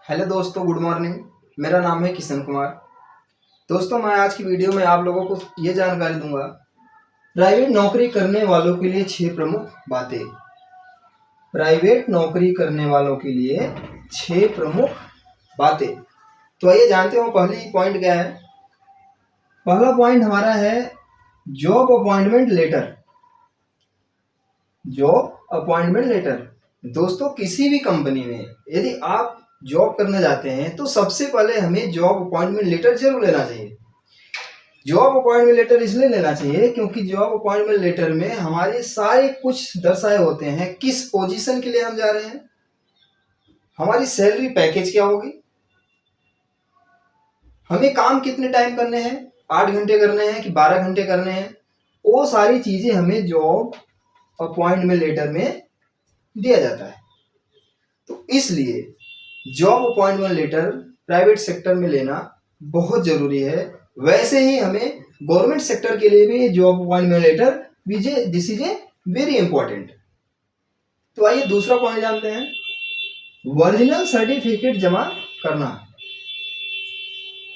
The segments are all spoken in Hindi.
हेलो दोस्तों, गुड मॉर्निंग। मेरा नाम है किशन कुमार। दोस्तों, मैं आज की वीडियो में आप लोगों को ये जानकारी दूंगा, प्राइवेट नौकरी करने वालों के लिए 6 प्रमुख बातें। प्राइवेट नौकरी करने वालों के लिए 6 प्रमुख बातें। तो आइए जानते हो पहली पॉइंट क्या है। पहला पॉइंट हमारा है job appointment letter. Job appointment letter. दोस्तों, किसी भी कंपनी में यदि आप जॉब करने जाते हैं तो सबसे पहले हमें जॉब अपॉइंटमेंट लेटर जरूर लेना चाहिए। जॉब अपॉइंटमेंट लेटर इसलिए लेना चाहिए क्योंकि जॉब अपॉइंटमेंट लेटर में हमारे सारे कुछ दर्शाए होते हैं, किस पोजीशन के लिए हम जा रहे हैं, हमारी सैलरी पैकेज क्या होगी, हमें काम कितने टाइम करने हैं, 8 घंटे करने हैं कि 12 घंटे करने हैं, वो सारी चीजें हमें जॉब अपॉइंटमेंट लेटर में दिया जाता है। तो इसलिए job appointment letter private sector में लेना बहुत जरूरी है। वैसे ही हमें गवर्नमेंट सेक्टर के लिए भी job appointment letter this is a very important. तो आइए दूसरा पॉइंट जानते हैं, ओरिजिनल सर्टिफिकेट जमा करना।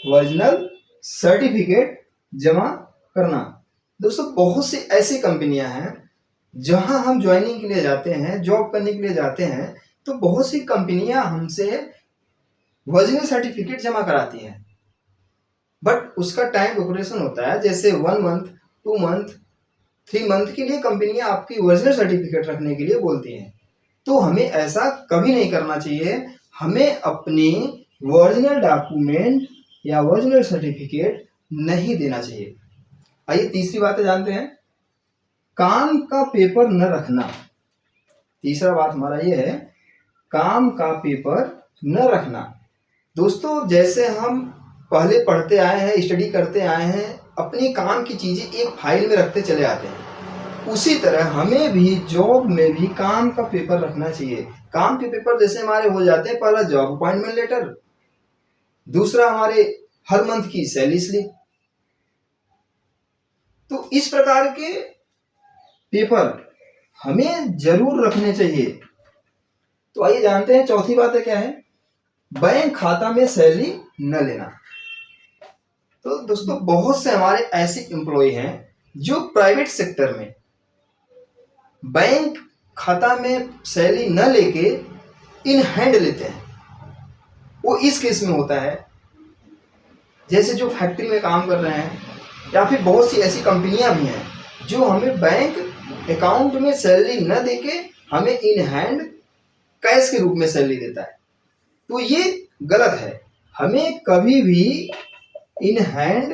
ओरिजिनल सर्टिफिकेट जमा करना। दोस्तों, बहुत सी ऐसी कंपनियां हैं जहां हम ज्वाइनिंग के लिए जाते हैं, जॉब करने के लिए जाते हैं, तो बहुत सी कंपनियां हमसे ओरिजिनल सर्टिफिकेट जमा कराती हैं, बट उसका टाइम ड्यूरेशन होता है, जैसे 1 मंथ, 2 मंथ, 3 मंथ के लिए कंपनियां आपकी ओरिजिनल सर्टिफिकेट रखने के लिए बोलती हैं। तो हमें ऐसा कभी नहीं करना चाहिए। हमें अपनी ओरिजिनल डॉक्यूमेंट या ओरिजिनल सर्टिफिकेट नहीं देना चाहिए। आइए तीसरी बातें जानते हैं, काम का पेपर न रखना। तीसरा बात हमारा ये है, काम का पेपर न रखना। दोस्तों, जैसे हम पहले पढ़ते आए हैं, स्टडी करते आए हैं, अपनी काम की चीजें एक फाइल में रखते चले आते हैं, उसी तरह हमें भी जॉब में भी काम का पेपर रखना चाहिए। काम के पेपर जैसे हमारे हो जाते हैं, पहला जॉब अपॉइंटमेंट लेटर, दूसरा हमारे हर मंथ की सैलरी स्लिप। तो इस प्रकार के पेपर हमें जरूर रखने चाहिए। तो आइए जानते हैं चौथी बात है क्या है, बैंक खाता में सैलरी न लेना। तो दोस्तों, बहुत से हमारे ऐसे एम्प्लॉय हैं जो प्राइवेट सेक्टर में बैंक खाता में सैलरी न लेके इन हैंड लेते हैं। वो इस केस में होता है, जैसे जो फैक्ट्री में काम कर रहे हैं, या फिर बहुत सी ऐसी कंपनियां भी हैं जो हमें बैंक अकाउंट में सैलरी न देके हमें इन हैंड कैश के रूप में सैलरी देता है। तो ये गलत है। हमें कभी भी इन हैंड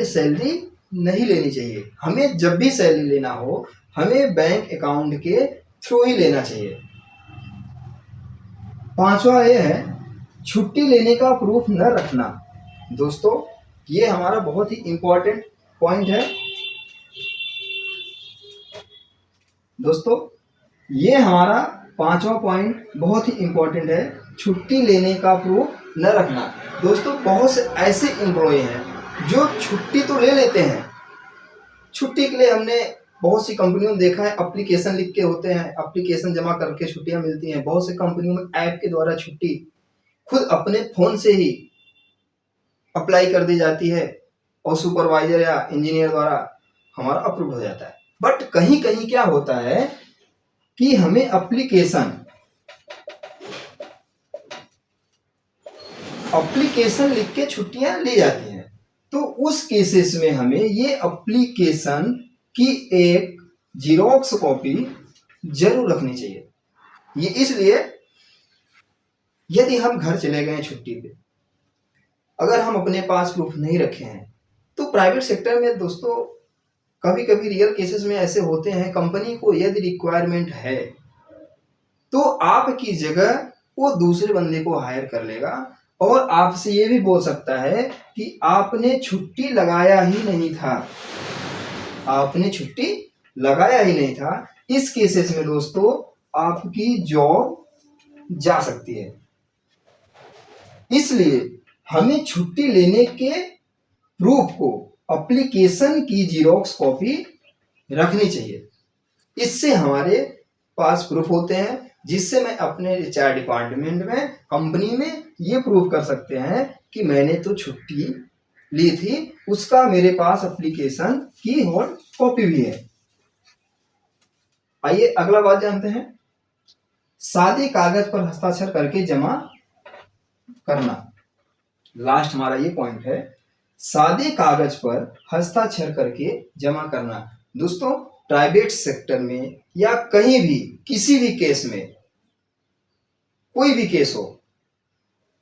सैलरी नहीं लेनी चाहिए। हमें जब भी सैलरी लेना हो, हमें बैंक अकाउंट के थ्रू ही लेना चाहिए। पांचवा ये है, छुट्टी लेने का प्रूफ न रखना। दोस्तों, ये हमारा बहुत ही इंपॉर्टेंट पॉइंट है। दोस्तों, ये हमारा पांचवा पॉइंट बहुत ही इंपॉर्टेंट है, छुट्टी लेने का प्रूफ न रखना। दोस्तों, बहुत से ऐसे एम्प्लॉय हैं जो छुट्टी तो ले लेते हैं, छुट्टी के लिए हमने बहुत सी कंपनियों में देखा है, एप्लीकेशन लिख के होते हैं, एप्लीकेशन जमा करके छुट्टियां मिलती हैं। बहुत सी कंपनियों में ऐप के द्वारा छुट्टी खुद अपने फोन से ही अप्लाई कर दी जाती है और सुपरवाइजर या इंजीनियर द्वारा हमारा अप्रूव हो जाता है। बट कहीं कहीं क्या होता है कि हमें एप्लीकेशन लिख के छुट्टियां ली जाती हैं। तो उस केसेस में हमें ये एप्लीकेशन की एक जीरोक्स कॉपी जरूर रखनी चाहिए। ये इसलिए, यदि हम घर चले गए छुट्टी पे, अगर हम अपने पास प्रूफ नहीं रखे हैं, तो प्राइवेट सेक्टर में दोस्तों कभी कभी रियल केसेस में ऐसे होते हैं, कंपनी को यदि रिक्वायरमेंट है तो आपकी जगह वो दूसरे बंदे को हायर कर लेगा और आपसे ये भी बोल सकता है कि आपने छुट्टी लगाया ही नहीं था, आपने छुट्टी लगाया ही नहीं था। इस केसेस में दोस्तों आपकी जॉब जा सकती है। इसलिए हमें छुट्टी लेने के प्रूफ को एप्लीकेशन की जीरोक्स कॉपी रखनी चाहिए। इससे हमारे पास प्रूफ होते हैं, जिससे मैं अपने एचआर डिपार्टमेंट में, कंपनी में ये प्रूव कर सकते हैं कि मैंने तो छुट्टी ली थी, उसका मेरे पास एप्लीकेशन की और कॉपी भी है। आइए अगला बात जानते हैं, सादे कागज पर हस्ताक्षर करके जमा करना। लास्ट हमारा ये पॉइंट है, सादे कागज पर हस्ताक्षर करके जमा करना। दोस्तों, प्राइवेट सेक्टर में या कहीं भी किसी भी केस में, कोई भी केस हो,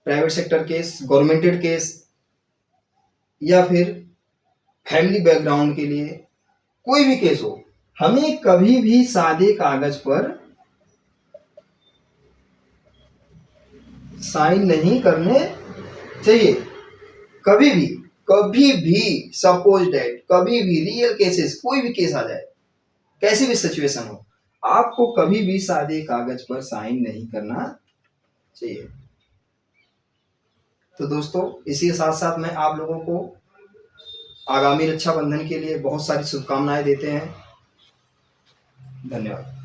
प्राइवेट सेक्टर केस, गवर्नमेंटेड केस, या फिर फैमिली बैकग्राउंड के लिए कोई भी केस हो, हमें कभी भी सादे कागज पर साइन नहीं करने चाहिए। कभी भी सपोज दैट, कभी भी रियल केसेस, कोई भी केस आ जाए, कैसी भी सिचुएशन हो, आपको कभी भी सादे कागज पर साइन नहीं करना चाहिए। तो दोस्तों, इसी के साथ साथ मैं आप लोगों को आगामी रक्षाबंधन के लिए बहुत सारी शुभकामनाएं देते हैं। धन्यवाद।